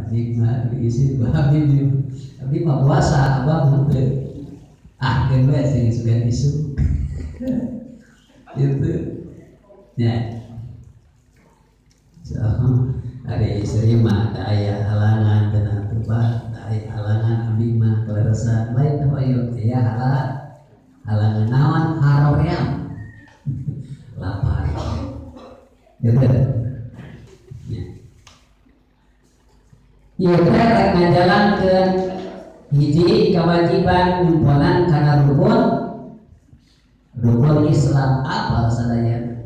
Abdi mah diisi abdi mah puasa abah henteu. Keun we sing sugan isu. Gitu. Ya. So, ada istri mah da aya halangan teu tebak, da aya halangan abdi mah kaleresan bae teh hoyong ya halangan naon haroream. Lapar. Gitu. Ieu teh rek ngajalankeun hiji kewajiban nyimponan kana rukun Islam apa sadaya.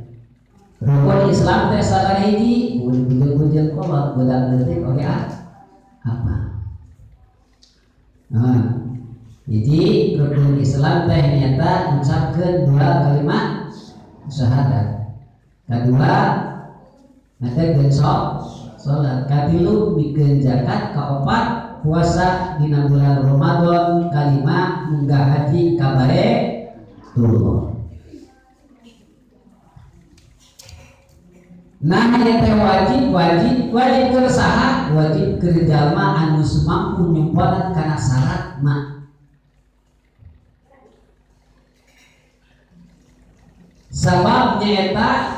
Rukun Islam teh sabaraha hiji? Bujel-bujel kolot budak leutik oge apa? Hiji rukun Islam teh nyata ngucapkeun dua kalimat syahadat. Kadua ngategkeun salat, katilu mikeun zakat, kaopat puasa dina bulan Ramadan, kalima munggah haji kabaetullah. Nah aya teh wajib keur saha? Wajib keur jalma anu mampu nyimponan kana syarat mah. Sabab nyaeta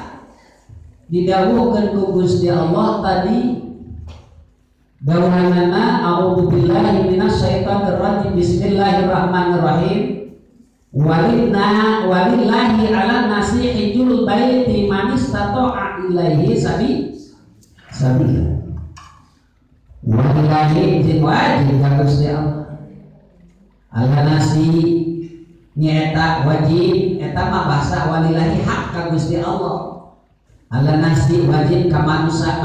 didawuhkeun ku Gusti Allah tadi dawuhanana a'udzubillahi minasyaitonir rajim bismillahirrahmanirrahim walillahi 'alan nasi hijjul baiti man istata'a ilaihi sabila. Walillahi jeung wajib ka Gusti Allah 'alan nasi nyaeta wajib eta mah bahasa walillahi hak ka Gusti Allah. Ala nasi wajib ka manusia.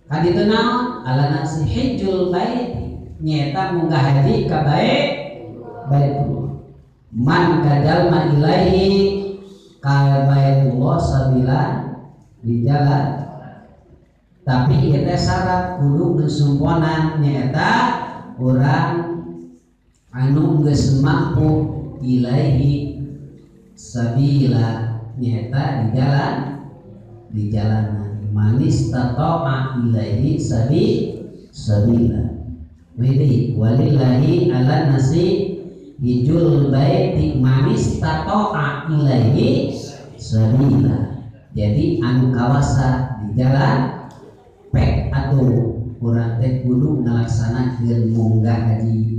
Kaditu naon? Ala nasi hijjul bait nyata munggah haji ka baitullah. Man kadalma ilaihi ka baitullah sabilan di jalan. Tapi ieu syarat kudu nusumponan nyata urang anu geus mampu ilaihi sabila nyata di jalan manis tato'a ilaihi sabila. Walillahi 'alan nasi hijjul baiti manis tato'a ilaihi sabila. Jadi anu kawasa di jalan pek atuh urang teh kudu ngalaksanakeun munggah haji.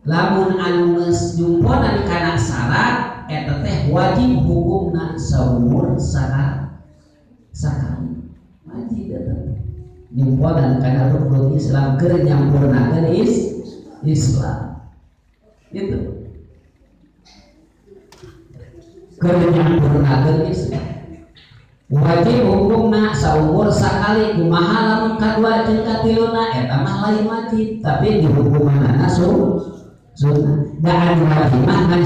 Lamun anu geus nyumponan kana syarat eta teh wajib hukumna saumur sakali. Wajib eta nyimponan kana rukun Islam keur nyampurnakeun Islam. Gitu. Keur nyampurnakeun Islam. Wajib hukumna saumur sakali. Kumaha lamun kadua jeung katiluna eta mah lain wajib, tapi dihukumanana sunnah. Da anu wajib mah ngan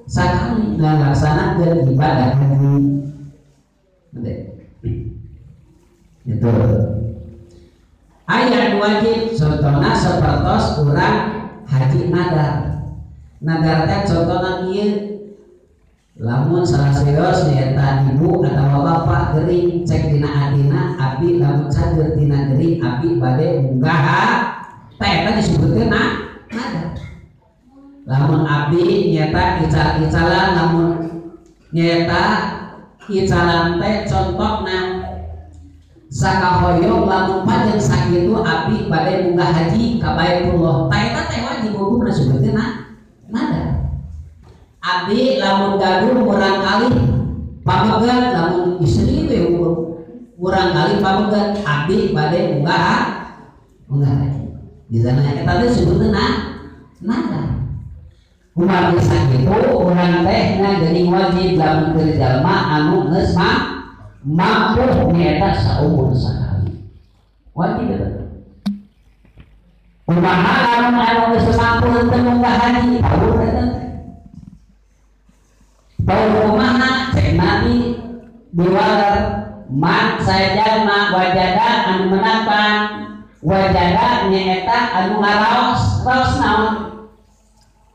sakali ngalaksanakeun ibadah haji. Itu aya wajib contohna sapertos urang haji nadar. Nadar teh contohna ieu lamun salasios nyaeta ibu atawa bapak geuring cek dina atina abdi lamun sageur dina geuring abdi bade munggah teh eta disebutkeun nadar. Lamun abdi nyata ical-icalan, lamun nyata icalan teh contohna sakahoyong lamun panjang sakitu abdi bade munggah haji ka baitullah. Ta eta teh wajib hukumna sebutkeun nadar. Abdi lamun gaduh urang kali pamegat, lamun istri we urang kali pamegat abdi bade munggah haji. Di sana eta teh sebutkeun nadar. Kumaha bisa gitu urang teh ngageuning wajib lamun keur jalma anu geus mampu nyaeta saumur sakali. Wajib eta. Kumaha lamun anu geus mampu teu munggah haji, baru eta. Baru kumaha cek Nabi diwalar man saya jalma wajada anu menapan wajada nyaeta anu ngaraos naon?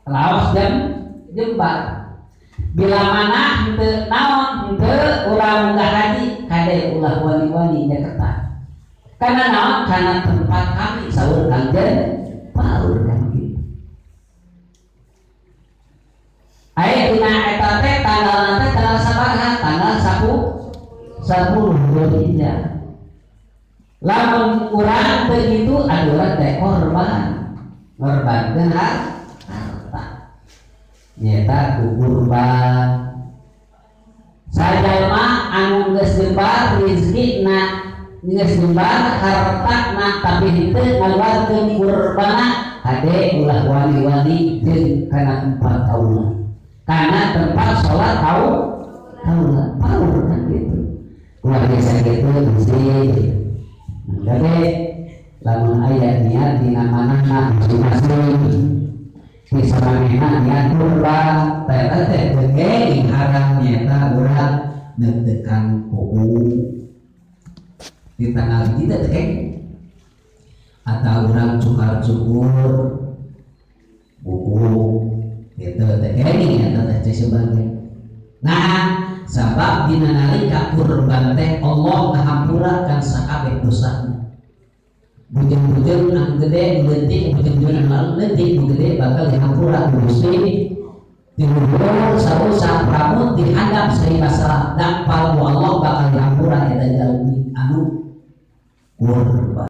Laos jembar. Bila mana henteu naon henteu urang munggah haji kade ulah wali-wali Jakarta. Karena naon? Karena tempat kami sahur kangen paur kan gitu. Aya dina eta teh tanggal sabaraha? Tanggal 10 Dzulhijjah. Lamun urang begitu aduran teh korban harta. Nyata kurban. Sajalma anu geus jembar rezekina, geus jembar hartana tapi henteu ngaluarkeun kurbana hade ulah wali-wali jeung kana 4 tahunan. Karena tempat sholat tahunan paur kan gitu. Ulah biasa gitu mesti. Jadi lamun aya niat dina manehna masing-masing bisa manehna niat kurban teh teh haram nyata urang deg-degan kuku di tanggal kita teh atau urang cukur buku itu teh nyata teh sebagai. Nah sabab dina nalika kurban teh Allah ngahampurakan sakabeh dosana. Bujang-bujang anu gede leutik, bujang-bujang anu leutik nu gede bakal dihampura Gusti. Tiluhur sarusa pramut dihandap sareng masalah dan palu Allah bakal dihampura eta jalmi anu kurban.